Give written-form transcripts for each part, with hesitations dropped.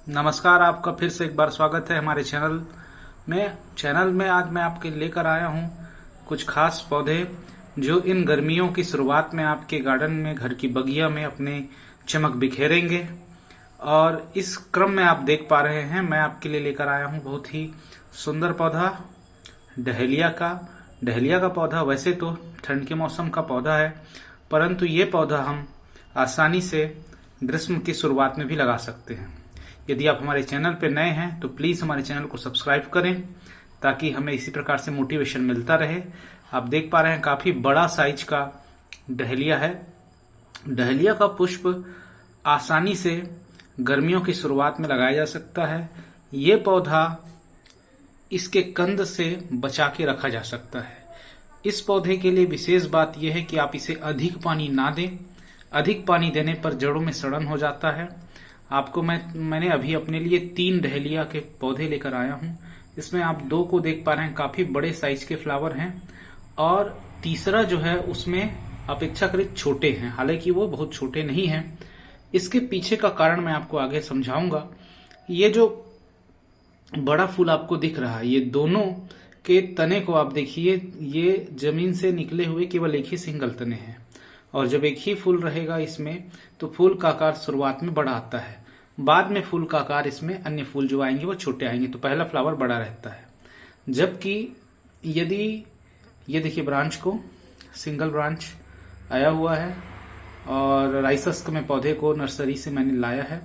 नमस्कार, आपका फिर से एक बार स्वागत है हमारे चैनल में आज मैं आपके लेकर आया हूं कुछ खास पौधे जो इन गर्मियों की शुरुआत में आपके गार्डन में, घर की बगिया में अपने चमक बिखेरेंगे। और इस क्रम में आप देख पा रहे हैं मैं आपके लिए लेकर आया हूं बहुत ही सुंदर पौधा डहेलिया का पौधा। वैसे तो ठंड के मौसम का पौधा है, परंतु ये पौधा हम आसानी से ग्रीष्म की शुरुआत में भी लगा सकते हैं। यदि आप हमारे चैनल पर नए हैं तो प्लीज़ हमारे चैनल को सब्सक्राइब करें ताकि हमें इसी प्रकार से मोटिवेशन मिलता रहे। आप देख पा रहे हैं काफ़ी बड़ा साइज का डहेलिया है। डहेलिया का पुष्प आसानी से गर्मियों की शुरुआत में लगाया जा सकता है। ये पौधा इसके कंद से बचा के रखा जा सकता है। इस पौधे के लिए विशेष बात यह है कि आप इसे अधिक पानी ना दें। अधिक पानी देने पर जड़ों में सड़न हो जाता है। आपको मैंने अभी अपने लिए 3 डहेलिया के पौधे लेकर आया हूं। इसमें आप 2 को देख पा रहे हैं, काफी बड़े साइज के फ्लावर हैं, और तीसरा जो है उसमें अपेक्षाकृत छोटे हैं, हालांकि वो बहुत छोटे नहीं हैं। इसके पीछे का कारण मैं आपको आगे समझाऊंगा। ये जो बड़ा फूल आपको दिख रहा है, ये दोनों के तने को आप देखिए, ये जमीन से निकले हुए केवल एक ही सिंगल तने हैं, और जब एक ही फूल रहेगा इसमें तो फूल का आकार शुरुआत में बड़ा आता है, बाद में फूल का आकार इसमें अन्य फूल जो आएंगे वो छोटे आएंगे, तो पहला फ्लावर बड़ा रहता है। जबकि यदि ये देखिए ब्रांच को सिंगल ब्रांच आया हुआ है, और राइसस्क में पौधे को नर्सरी से मैंने लाया है।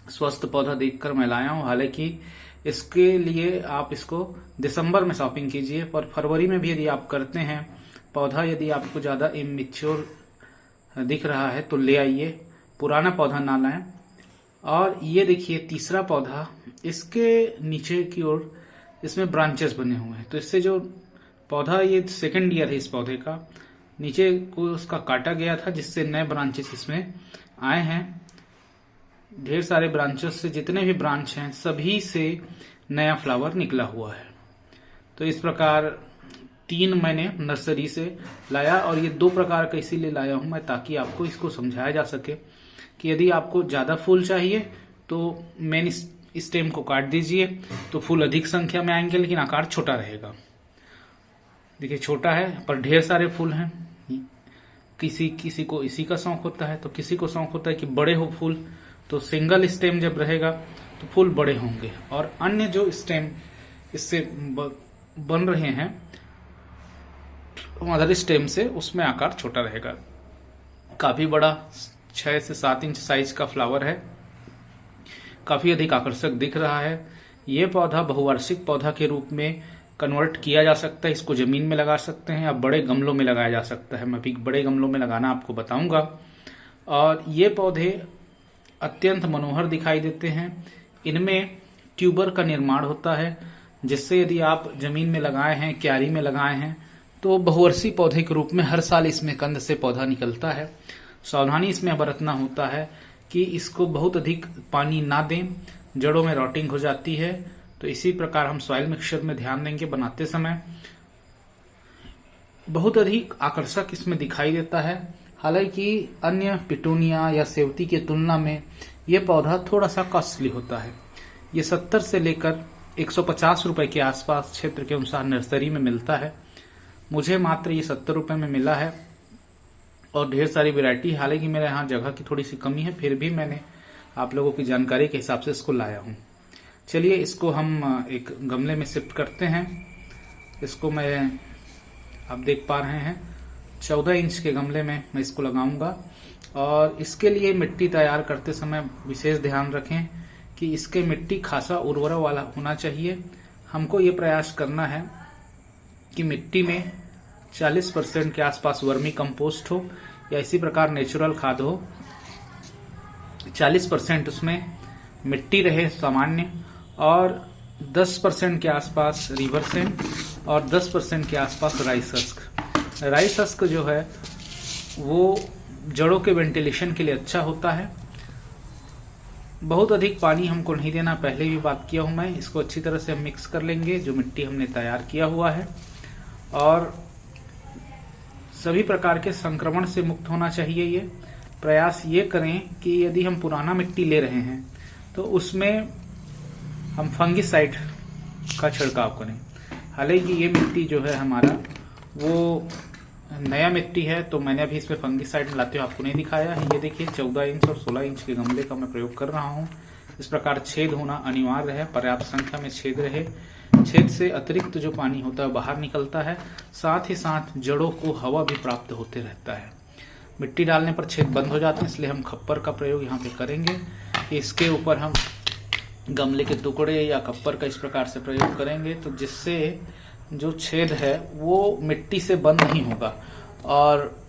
स्वस्थ पौधा देखकर मैं लाया हूं। हालांकि इसके लिए आप इसको दिसंबर में शॉपिंग कीजिए, पर फरवरी में भी यदि आप करते हैं पौधा, यदि आपको ज्यादा इमेच्योर दिख रहा है तो ले आइए, पुराना पौधा ना लाएं। और ये देखिए तीसरा पौधा, इसके नीचे की ओर इसमें ब्रांचेस बने हुए हैं, तो इससे जो पौधा, ये सेकंड ईयर है इस पौधे का, नीचे को उसका काटा गया था जिससे नए ब्रांचेस इसमें आए हैं। ढेर सारे ब्रांचेस से, जितने भी ब्रांच हैं सभी से नया फ्लावर निकला हुआ है। तो इस प्रकार 3 मैंने नर्सरी से लाया, और ये 2 प्रकार का इसीलिए लाया हूं मैं ताकि आपको इसको समझाया जा सके कि यदि आपको ज्यादा फूल चाहिए तो मेन स्टेम को काट दीजिए, तो फूल अधिक संख्या में आएंगे लेकिन आकार छोटा रहेगा। देखिए छोटा है पर ढेर सारे फूल हैं। किसी को इसी का शौक होता है, तो किसी को शौक होता है कि बड़े हो फूल, तो सिंगल स्टेम जब रहेगा तो फूल बड़े होंगे, और अन्य जो स्टेम इससे बन रहे हैं मदर स्टेम से, उसमें आकार छोटा रहेगा। काफी बड़ा 6 से 7 इंच साइज का फ्लावर है, काफी अधिक आकर्षक दिख रहा है। ये पौधा बहुवार्षिक पौधा के रूप में कन्वर्ट किया जा सकता है। इसको जमीन में लगा सकते हैं या बड़े गमलों में लगाया जा सकता है। मैं भी बड़े गमलों में लगाना आपको बताऊंगा। और ये पौधे अत्यंत मनोहर दिखाई देते हैं। इनमें ट्यूबर का निर्माण होता है, जिससे यदि आप जमीन में लगाए हैं, क्यारी में लगाए हैं, तो बहुवर्षीय पौधे के रूप में हर साल इसमें कंद से पौधा निकलता है। सावधानी इसमें बरतना होता है कि इसको बहुत अधिक पानी ना दें, जड़ों में रॉटिंग हो जाती है। तो इसी प्रकार हम सॉइल मिक्सचर में ध्यान देंगे बनाते समय। बहुत अधिक आकर्षक इसमें दिखाई देता है। हालांकि अन्य पिटूनिया या सेवती की तुलना में यह पौधा थोड़ा सा कॉस्टली होता है। ये 70 से लेकर 150 रुपए के आसपास क्षेत्र के अनुसार नर्सरी में मिलता है। मुझे मात्र ये 70 रुपए में मिला है, और ढेर सारी वैरायटी। हालांकि मेरे यहाँ जगह की थोड़ी सी कमी है, फिर भी मैंने आप लोगों की जानकारी के हिसाब से इसको लाया हूँ। चलिए इसको हम एक गमले में शिफ्ट करते हैं। इसको आप देख पा रहे हैं 14 इंच के गमले में मैं इसको लगाऊंगा। और इसके लिए मिट्टी तैयार करते समय विशेष ध्यान रखें कि इसके मिट्टी खासा उर्वरा वाला होना चाहिए। हमको ये प्रयास करना है कि मिट्टी में 40% के आसपास वर्मी कंपोस्ट हो या इसी प्रकार नेचुरल खाद हो। 40% उसमें मिट्टी रहे सामान्य, और 10% के आसपास रिवर सेम, और 10% के आसपास राइस हस्क। राइस हस्क जो है वो जड़ों के वेंटिलेशन के लिए अच्छा होता है। बहुत अधिक पानी हमको नहीं देना, पहले भी बात किया हूं मैं। इसको अच्छी तरह से हम मिक्स कर लेंगे जो मिट्टी हमने तैयार किया हुआ है, और सभी प्रकार के संक्रमण से मुक्त होना चाहिए। ये प्रयास ये करें कि यदि हम पुराना मिट्टी ले रहे हैं तो उसमें हम फंगिसाइड का छिड़काव करें। हालांकि ये मिट्टी जो है हमारा वो नया मिट्टी है, तो मैंने अभी इसमें फंगिसाइड मिलाते हुए आपको नहीं दिखाया है। ये देखिए 14 इंच और 16 इंच के गमले का मैं प्रयोग कर रहा हूँ। इस प्रकार छेद होना अनिवार्य है, पर्याप्त संख्या में छेद रहे। छेद से अतिरिक्त जो पानी होता है बाहर निकलता है, साथ ही साथ जड़ों को हवा भी प्राप्त होते रहता है। मिट्टी डालने पर छेद बंद हो जाते हैं, इसलिए हम खप्पर का प्रयोग यहाँ पे करेंगे। इसके ऊपर हम गमले के टुकड़े या खप्पर का इस प्रकार से प्रयोग करेंगे, तो जिससे जो छेद है वो मिट्टी से बंद नहीं होगा, और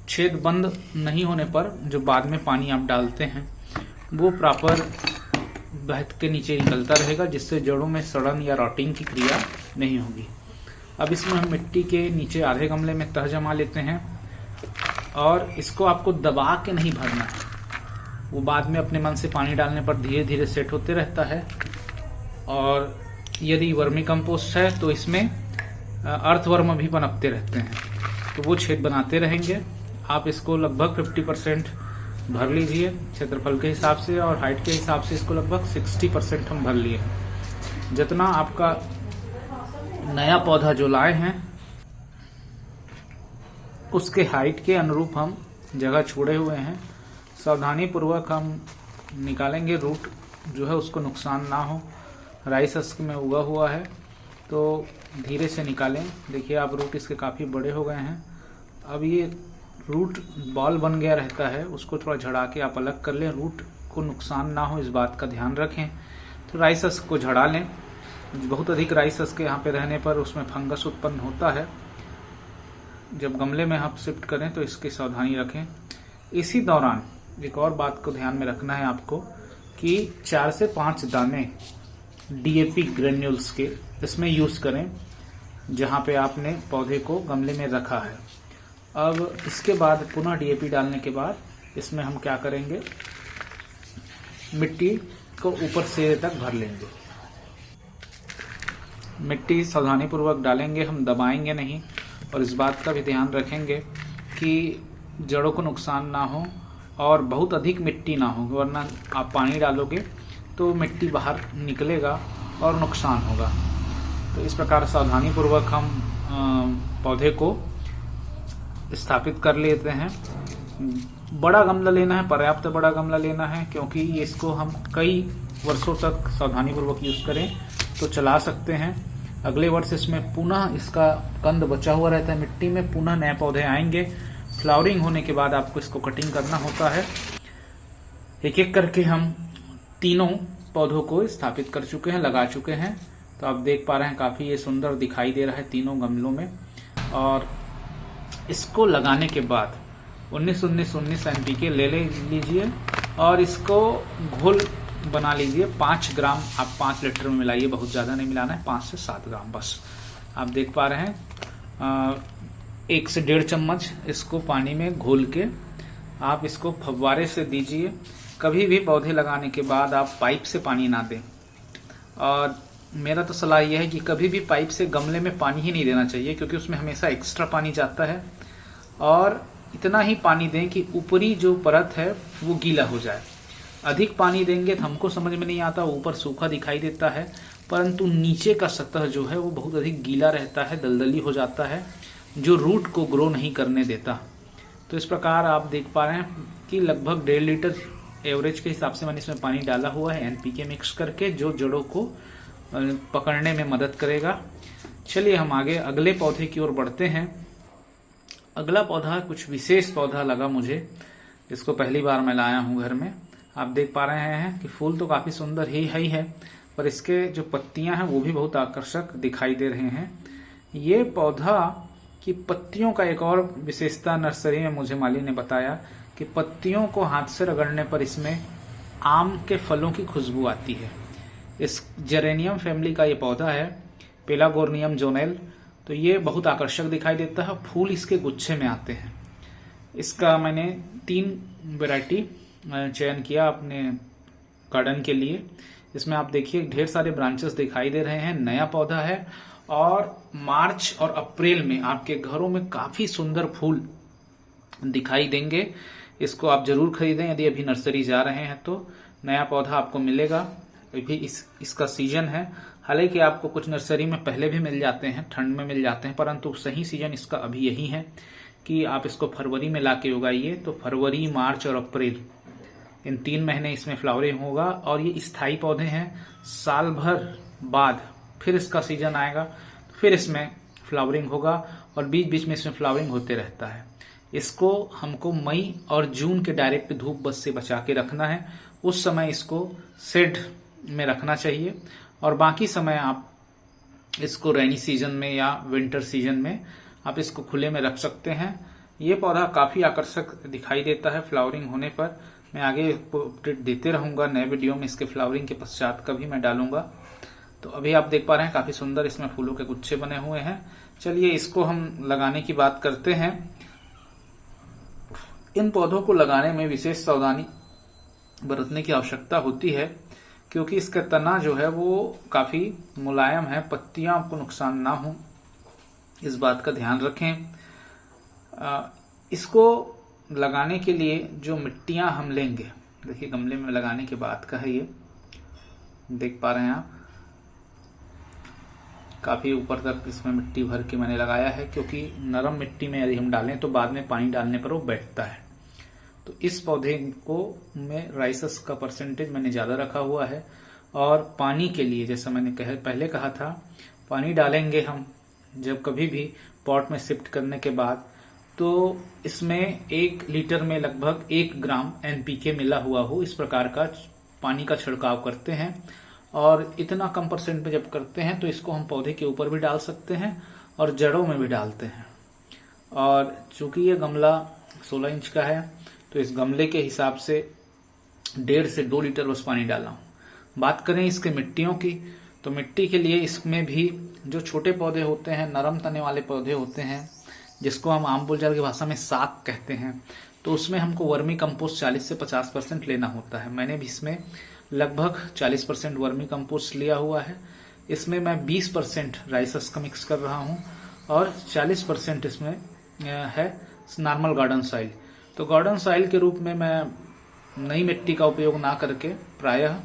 छेद बंद नहीं होने पर जो बाद में पानी आप डालते हैं वो प्रॉपर बहत के नीचे निकलता रहेगा, जिससे जड़ों में सड़न या रॉटिंग की क्रिया नहीं होगी। अब इसमें हम मिट्टी के नीचे आधे गमले में तह जमा लेते हैं, और इसको आपको दबा के नहीं भरना है, वो बाद में अपने मन से पानी डालने पर धीरे धीरे सेट होते रहता है। और यदि वर्मी कंपोस्ट है तो इसमें अर्थवर्म भी पनपते रहते हैं, तो वो छेद बनाते रहेंगे। आप इसको लगभग 50% भर लीजिए क्षेत्रफल के हिसाब से, और हाइट के हिसाब से इसको लगभग 60% हम भर लिए हैं। जितना आपका नया पौधा जो लाए हैं उसके हाइट के अनुरूप हम जगह छोड़े हुए हैं। सावधानी पूर्वक हम निकालेंगे, रूट जो है उसको नुकसान ना हो। राइस हस्क में उगा हुआ है तो धीरे से निकालें। देखिए आप रूट इसके काफ़ी बड़े हो गए हैं। अब ये रूट बॉल बन गया रहता है, उसको थोड़ा झड़ा के आप अलग कर लें, रूट को नुकसान ना हो इस बात का ध्यान रखें। तो राइस हस्क को झड़ा लें। बहुत अधिक राइस हस्क यहाँ पे रहने पर उसमें फंगस उत्पन्न होता है। जब गमले में आप शिफ्ट करें तो इसकी सावधानी रखें। इसी दौरान एक और बात को ध्यान में रखना है आपको कि 4 से 5 दाने डीएपी ग्रेन्यूल्स के इसमें यूज करें जहां पे आपने पौधे को गमले में रखा है। अब इसके बाद पुनः डीएपी डालने के बाद इसमें हम क्या करेंगे, मिट्टी को ऊपर से तक भर लेंगे। मिट्टी सावधानी पूर्वक डालेंगे, हम दबाएंगे नहीं, और इस बात का भी ध्यान रखेंगे कि जड़ों को नुकसान ना हो और बहुत अधिक मिट्टी ना हो, वरना आप पानी डालोगे तो मिट्टी बाहर निकलेगा और नुकसान होगा। तो इस प्रकार सावधानी पूर्वक हम पौधे को स्थापित कर लेते हैं। बड़ा गमला लेना है, पर्याप्त बड़ा गमला लेना है, क्योंकि इसको हम कई वर्षों तक सावधानी पूर्वक यूज करें तो चला सकते हैं। अगले वर्ष इसमें पुनः इसका कंद बचा हुआ रहता है मिट्टी में, पुनः नए पौधे आएंगे। फ्लावरिंग होने के बाद आपको इसको कटिंग करना होता है। एक एक करके हम तीनों पौधों को स्थापित कर चुके हैं, लगा चुके हैं। तो आप देख पा रहे हैं काफी ये सुंदर दिखाई दे रहा है तीनों गमलों में। और इसको लगाने के बाद 19-19-19 NPK ले लीजिए और इसको घोल बना लीजिए। 5 ग्राम आप 5 लीटर में मिलाइए, बहुत ज़्यादा नहीं मिलाना है, 5 से 7 ग्राम बस। आप देख पा रहे हैं 1 से 1.5 चम्मच इसको पानी में घोल के आप इसको फव्वारे से दीजिए। कभी भी पौधे लगाने के बाद आप पाइप से पानी ना दें, और मेरा तो सलाह यह है कि कभी भी पाइप से गमले में पानी ही नहीं देना चाहिए, क्योंकि उसमें हमेशा एक्स्ट्रा पानी जाता है। और इतना ही पानी दें कि ऊपरी जो परत है वो गीला हो जाए। अधिक पानी देंगे तो हमको समझ में नहीं आता, ऊपर सूखा दिखाई देता है, परंतु नीचे का सतह जो है वो बहुत अधिक गीला रहता है, दलदली हो जाता है, जो रूट को ग्रो नहीं करने देता। तो इस प्रकार आप देख पा रहे हैं कि लगभग 1.5 लीटर एवरेज के हिसाब से मैंने इसमें पानी डाला हुआ है NPK मिक्स करके, जो जड़ों को पकड़ने में मदद करेगा। चलिए हम आगे अगले पौधे की ओर बढ़ते हैं। अगला पौधा कुछ विशेष पौधा लगा मुझे, इसको पहली बार मैं लाया हूं घर में। आप देख पा रहे हैं कि फूल तो काफी सुंदर ही है, पर इसके जो पत्तियां हैं वो भी बहुत आकर्षक दिखाई दे रहे हैं। ये पौधा की पत्तियों का एक और विशेषता नर्सरी में मुझे माली ने बताया कि पत्तियों को हाथ से रगड़ने पर इसमें आम के फलों की खुशबू आती है। इस जेरेनियम फैमिली का ये पौधा है, पेलागोर्नियम जोनेल। तो ये बहुत आकर्षक दिखाई देता है, फूल इसके गुच्छे में आते हैं। इसका मैंने 3 वैरायटी चयन किया अपने गार्डन के लिए। इसमें आप देखिए ढेर सारे ब्रांचेस दिखाई दे रहे हैं, नया पौधा है, और मार्च और अप्रैल में आपके घरों में काफी सुंदर फूल दिखाई देंगे। इसको आप जरूर खरीदें यदि अभी नर्सरी जा रहे हैं तो। नया पौधा आपको मिलेगा। अभी इसका सीजन है। हालांकि आपको कुछ नर्सरी में पहले भी मिल जाते हैं, ठंड में मिल जाते हैं, परंतु सही सीजन इसका अभी यही है कि आप इसको फरवरी में लाके उगाइए। तो फरवरी, मार्च और अप्रैल, इन 3 महीने इसमें फ्लावरिंग होगा। और ये स्थायी पौधे हैं, साल भर बाद फिर इसका सीजन आएगा, फिर इसमें फ्लावरिंग होगा और बीच बीच में इसमें फ्लावरिंग होते रहता है। इसको हमको मई और जून के डायरेक्ट धूप बस से बचा के रखना है। उस समय इसको शेड में रखना चाहिए और बाकी समय आप इसको रेनी सीजन में या विंटर सीजन में आप इसको खुले में रख सकते हैं। ये पौधा काफी आकर्षक दिखाई देता है फ्लावरिंग होने पर। मैं आगे अपडेट देते रहूंगा नए वीडियो में, इसके फ्लावरिंग के पश्चात कभी मैं डालूंगा। तो अभी आप देख पा रहे हैं काफी सुंदर इसमें फूलों के गुच्छे बने हुए हैं। चलिए इसको हम लगाने की बात करते हैं। इन पौधों को लगाने में विशेष सावधानी बरतने की आवश्यकता होती है, क्योंकि इसका तना जो है वो काफी मुलायम है, पत्तियां आपको नुकसान ना हो, इस बात का ध्यान रखें। इसको लगाने के लिए जो मिट्टियां हम लेंगे, देखिए गमले में लगाने के बाद का है, ये देख पा रहे हैं आप, काफी ऊपर तक इसमें मिट्टी भर के मैंने लगाया है, क्योंकि नरम मिट्टी में यदि हम डालें तो बाद में पानी डालने पर वो बैठता है। तो इस पौधे को में राइसस का परसेंटेज मैंने ज्यादा रखा हुआ है। और पानी के लिए, जैसा मैंने पहले कहा था, पानी डालेंगे हम जब कभी भी पॉट में शिफ्ट करने के बाद, तो इसमें 1 लीटर में लगभग 1 ग्राम NPK मिला हुआ हो, इस प्रकार का पानी का छिड़काव करते हैं। और इतना कम परसेंट में जब करते हैं तो इसको हम पौधे के ऊपर भी डाल सकते हैं और जड़ों में भी डालते हैं। और चूंकि ये गमला 16 इंच का है, तो इस गमले के हिसाब से 1.5 से 2 लीटर बस पानी डाला हूं। बात करें इसके मिट्टियों की, तो मिट्टी के लिए इसमें भी जो छोटे पौधे होते हैं, नरम तने वाले पौधे होते हैं, जिसको हम आम बोलचाल की भाषा में साग कहते हैं, तो उसमें हमको वर्मी कंपोस्ट 40 से 50% लेना होता है। मैंने भी इसमें लगभग 40% वर्मी कंपोस्ट लिया हुआ है। इसमें मैं 20% राइसस का मिक्स कर रहा हूं और 40% इसमें है नॉर्मल गार्डन सॉइल। तो गार्डन सॉइल के रूप में मैं नई मिट्टी का उपयोग ना करके प्रायः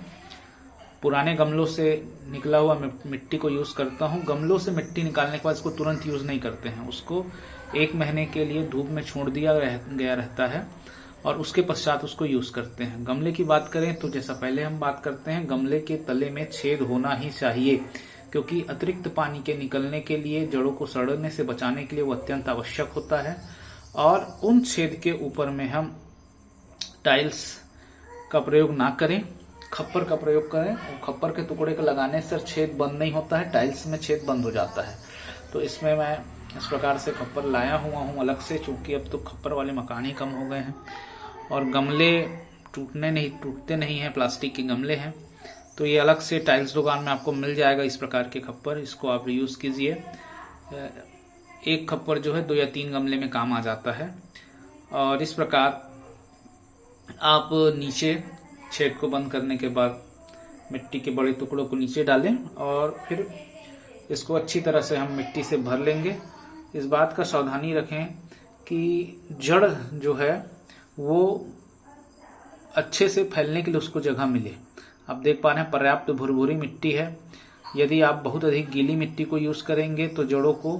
पुराने गमलों से निकला हुआ मिट्टी को यूज करता हूं। गमलों से मिट्टी निकालने के बाद इसको तुरंत यूज नहीं करते हैं, उसको 1 महीने के लिए धूप में छोड़ दिया गया रहता है और उसके पश्चात उसको यूज करते हैं। गमले की बात करें तो जैसा पहले हम बात करते हैं, गमले के तले में छेद होना ही चाहिए, क्योंकि अतिरिक्त पानी के निकलने के लिए, जड़ों को सड़ने से बचाने के लिए वो अत्यंत आवश्यक होता है। और उन छेद के ऊपर में हम टाइल्स का प्रयोग ना करें, खप्पर का प्रयोग करें। और खप्पर के टुकड़े को लगाने से छेद बंद नहीं होता है, टाइल्स में छेद बंद हो जाता है। तो इसमें मैं इस प्रकार से खप्पर लाया हुआ हूँ अलग से, चूंकि अब तो खप्पर वाले मकान ही कम हो गए हैं और गमले टूटते नहीं हैं, प्लास्टिक के गमले हैं। तो ये अलग से टाइल्स दुकान में आपको मिल जाएगा इस प्रकार के खप्पर, इसको आप यूज कीजिए। एक खप्पर जो है 2 या 3 गमले में काम आ जाता है। और इस प्रकार आप नीचे छेद को बंद करने के बाद मिट्टी के बड़े टुकड़ों को नीचे डालें और फिर इसको अच्छी तरह से हम मिट्टी से भर लेंगे। इस बात का सावधानी रखें कि जड़ जो है वो अच्छे से फैलने के लिए उसको जगह मिले। आप देख पा रहे हैं पर्याप्त भुरभुरी मिट्टी है। यदि आप बहुत अधिक गीली मिट्टी को यूज करेंगे तो जड़ों को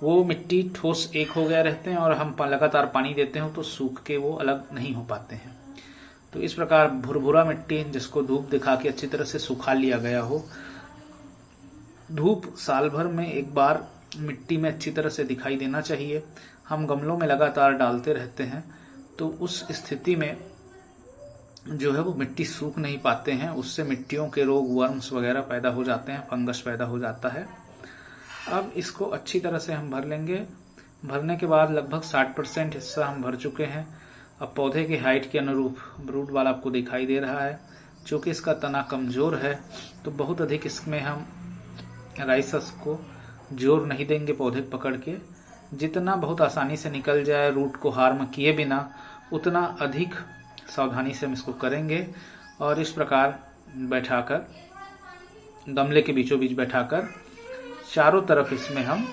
वो मिट्टी ठोस एक हो गया रहते हैं और हम लगातार पानी देते हो तो सूख के वो अलग नहीं हो पाते हैं। तो इस प्रकार भुरभुरा मिट्टी जिसको धूप दिखा के अच्छी तरह से सुखा लिया गया हो, धूप साल भर में एक बार मिट्टी में अच्छी तरह से दिखाई देना चाहिए। हम गमलों में लगातार डालते रहते हैं तो उस स्थिति में जो है वो मिट्टी सूख नहीं पाते हैं, उससे मिट्टियों के रोग, वर्म्स वगैरह पैदा हो जाते हैं, फंगस पैदा हो जाता है। अब इसको अच्छी तरह से हम भर लेंगे। भरने के बाद लगभग 60% हिस्सा हम भर चुके हैं। अब पौधे की हाइट के अनुरूप रूट वाला आपको दिखाई दे रहा है। चूंकि इसका तना कमजोर है तो बहुत अधिक इसमें हम राइसस को जोर नहीं देंगे पौधे पकड़ के। जितना बहुत आसानी से निकल जाए रूट को हार्म किए बिना, उतना अधिक सावधानी से हम इसको करेंगे। और इस प्रकार बैठाकर, गमले के बीचों बीच बैठाकर चारों तरफ इसमें हम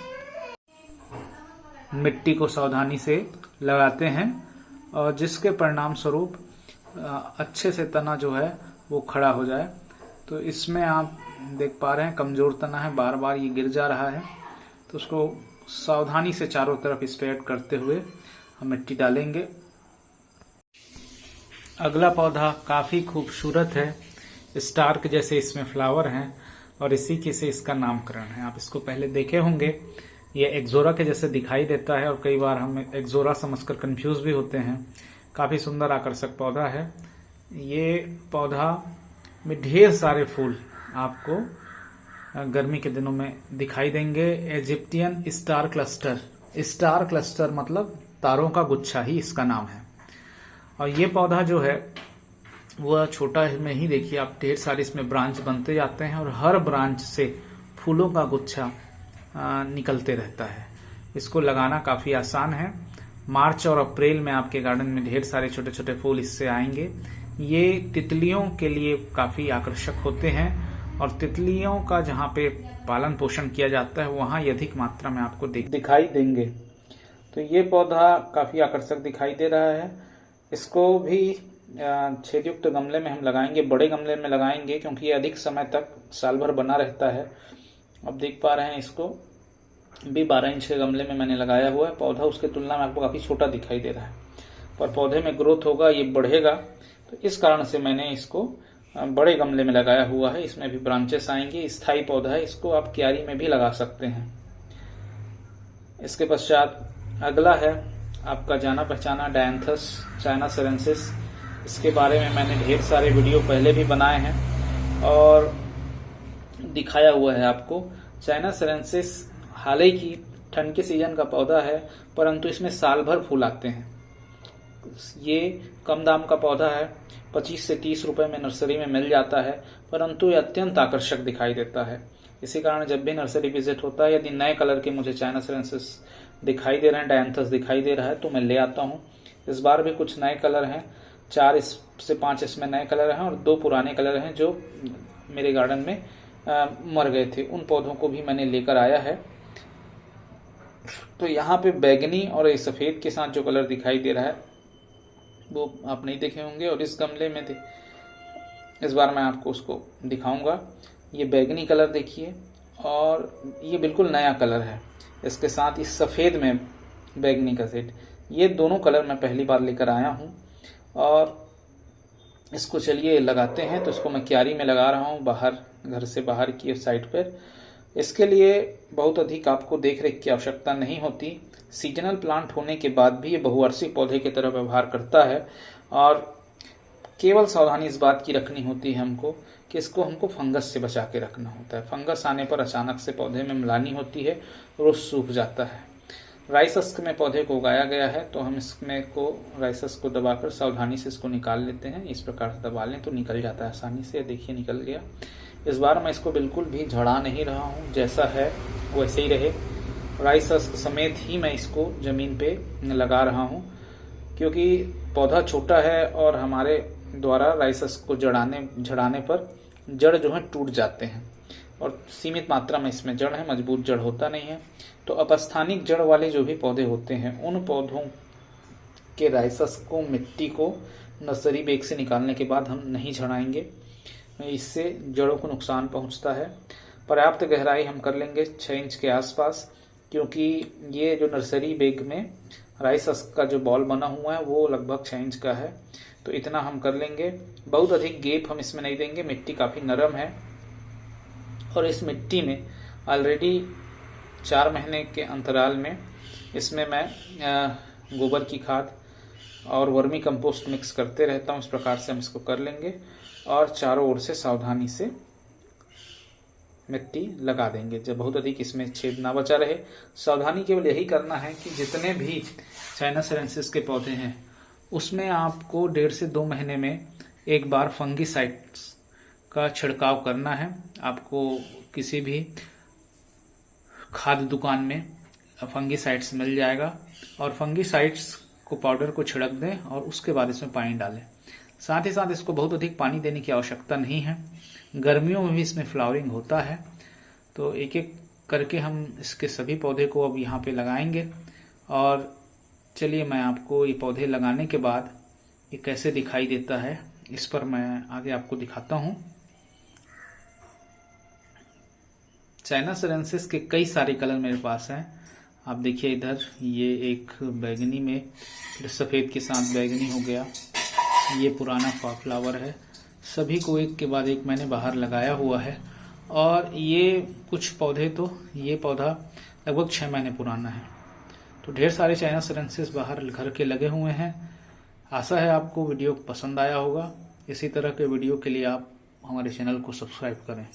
मिट्टी को सावधानी से लगाते हैं और जिसके परिणाम स्वरूप अच्छे से तना जो है वो खड़ा हो जाए। तो इसमें आप देख पा रहे हैं कमजोर तना है, बार बार ये गिर जा रहा है। तो उसको सावधानी से चारों तरफ स्प्रेड करते हुए हम मिट्टी डालेंगे। अगला पौधा काफी खूबसूरत है, स्टार्क जैसे इसमें फ्लावर हैं और इसी के से इसका नामकरण है। आप इसको पहले देखे होंगे, ये एक्जोरा के जैसे दिखाई देता है और कई बार हम एक्जोरा समझकर कंफ्यूज भी होते हैं। काफी सुंदर आकर्षक पौधा है। ये पौधा में ढेर सारे फूल आपको गर्मी के दिनों में दिखाई देंगे। Egyptian star cluster, star cluster मतलब तारों का गुच्छा ही इसका नाम है। और ये पौधा जो है वह छोटा में ही देखिए आप ढेर सारे इसमें ब्रांच बनते जाते हैं और हर ब्रांच से फूलों का गुच्छा निकलते रहता है। इसको लगाना काफी आसान है। मार्च और अप्रैल में आपके गार्डन में ढेर सारे छोटे छोटे फूल इससे आएंगे। ये तितलियों के लिए काफी आकर्षक होते हैं और तितलियों का जहाँ पे पालन पोषण किया जाता है वहाँ ये अधिक मात्रा में आपको दिखाई देंगे। तो ये पौधा काफी आकर्षक दिखाई दे रहा है। इसको भी छेदयुक्त गमले में हम लगाएंगे, बड़े गमले में लगाएंगे क्योंकि ये अधिक समय तक साल भर बना रहता है। अब देख पा रहे हैं इसको भी 12 इंच के गमले में मैंने लगाया हुआ है। पौधा उसके तुलना में आपको काफी छोटा दिखाई दे रहा है, पर पौधे में ग्रोथ होगा, ये बढ़ेगा। तो इस कारण से मैंने इसको बड़े गमले में लगाया हुआ है। इसमें भी ब्रांचेस आएंगे। स्थायी पौधा है, इसको आप क्यारी में भी लगा सकते हैं। इसके पश्चात अगला है आपका जाना पहचाना डायंथस चाइना सिरेंसिस। इसके बारे में मैंने ढेर सारे वीडियो पहले भी बनाए हैं और दिखाया हुआ है आपको। चाइना सिरेंसिस हालांकि ठंड के सीजन का पौधा है, परंतु इसमें साल भर फूल आते हैं। ये कम दाम का पौधा है, 25 से 30 रुपए में नर्सरी में मिल जाता है, परंतु ये अत्यंत आकर्षक दिखाई देता है। इसी कारण जब भी नर्सरी विजिट होता है, यदि नए कलर के मुझे चाइना सिरेंसिस दिखाई दे रहे हैं, डायंथस दिखाई दे रहा है, तो मैं ले आता हूँ। इस बार भी कुछ नए कलर हैं, 4 से 5 इसमें नए कलर हैं और 2 पुराने कलर हैं जो मेरे गार्डन में मर गए थे। उन पौधों को भी मैंने लेकर आया है। तो यहाँ पे बैगनी और ये सफेद के साथ जो कलर दिखाई दे रहा है वो आप नहीं देखे होंगे। और इस गमले में इस बार मैं आपको उसको दिखाऊंगा। ये बैगनी कलर देखिए और ये बिल्कुल नया कलर है। इसके साथ इस सफेद में बैगनी का सेट, ये दोनों कलर मैं पहली बार लेकर आया हूँ। और इसको चलिए लगाते हैं। तो इसको मैं क्यारी में लगा रहा हूँ, बाहर, घर से बाहर की साइड पर। इसके लिए बहुत अधिक आपको देख रेख की आवश्यकता नहीं होती। सीजनल प्लांट होने के बाद भी ये बहुवार्षिक पौधे की तरह व्यवहार करता है और केवल सावधानी इस बात की रखनी होती है हमको कि इसको हमको फंगस से बचा के रखना होता है। फंगस आने पर अचानक से पौधे में मिलानी होती है और वो सूख जाता है। राइसस्क में पौधे को उगाया गया है, तो हम इसमें को राइसस्क को दबाकर सावधानी से इसको निकाल लेते हैं। इस प्रकार से दबा लें तो निकल जाता है आसानी से। देखिए निकल गया। इस बार मैं इसको बिल्कुल भी झड़ा नहीं रहा हूँ, जैसा है वैसे ही रहे। राइसस्क समेत ही मैं इसको जमीन पे लगा रहा हूँ क्योंकि पौधा छोटा है और हमारे द्वारा राइसस्क को झड़ाने पर जड़ जो है टूट जाते हैं और सीमित मात्रा में इसमें जड़ है, मजबूत जड़ होता नहीं है। तो अपस्थानिक जड़ वाले जो भी पौधे होते हैं उन पौधों के राइसस्क को, मिट्टी को नर्सरी बेग से निकालने के बाद हम नहीं झड़ाएंगे, इससे जड़ों को नुकसान पहुंचता है। पर्याप्त गहराई हम कर लेंगे 6 इंच के आसपास, क्योंकि ये जो नर्सरी बेग में राइसस्क का जो बॉल बना हुआ है वो लगभग 6 इंच का है, तो इतना हम कर लेंगे। बहुत अधिक गैप हम इसमें नहीं देंगे। मिट्टी काफ़ी नरम है और इस मिट्टी में ऑलरेडी 4 महीने के अंतराल में इसमें मैं गोबर की खाद और वर्मी कंपोस्ट मिक्स करते रहता हूँ। इस प्रकार से हम इसको कर लेंगे और चारों ओर से सावधानी से मिट्टी लगा देंगे, जब बहुत अधिक इसमें छेद ना बचा रहे। सावधानी केवल यही करना है कि जितने भी चाइना सिरेंसिस के पौधे हैं उसमें आपको 1.5 से 2 महीने में एक बार फंगीसाइड्स का छिड़काव करना है। आपको किसी भी खाद्य दुकान में फंगीसाइड्स मिल जाएगा और फंगीसाइड्स को पाउडर को छिड़क दें और उसके बाद इसमें पानी डालें। साथ ही साथ इसको बहुत अधिक पानी देने की आवश्यकता नहीं है। गर्मियों में भी इसमें फ्लावरिंग होता है। तो एक एक करके हम इसके सभी पौधे को अब यहाँ पे लगाएंगे और चलिए मैं आपको ये पौधे लगाने के बाद ये कैसे दिखाई देता है इस पर मैं आगे आपको दिखाता हूँ। चाइना सरेंसिस के कई सारे कलर मेरे पास हैं। आप देखिए इधर ये एक बैगनी में, फिर सफ़ेद के साथ बैगनी हो गया, ये पुराना फ्लावर है। सभी को एक के बाद एक मैंने बाहर लगाया हुआ है। और ये कुछ पौधे, तो ये पौधा लगभग 6 महीने पुराना है। तो ढेर सारे चाइना सरेंसिस बाहर घर के लगे हुए हैं। आशा है आपको वीडियो पसंद आया होगा। इसी तरह के वीडियो के लिए आप हमारे चैनल को सब्सक्राइब करें।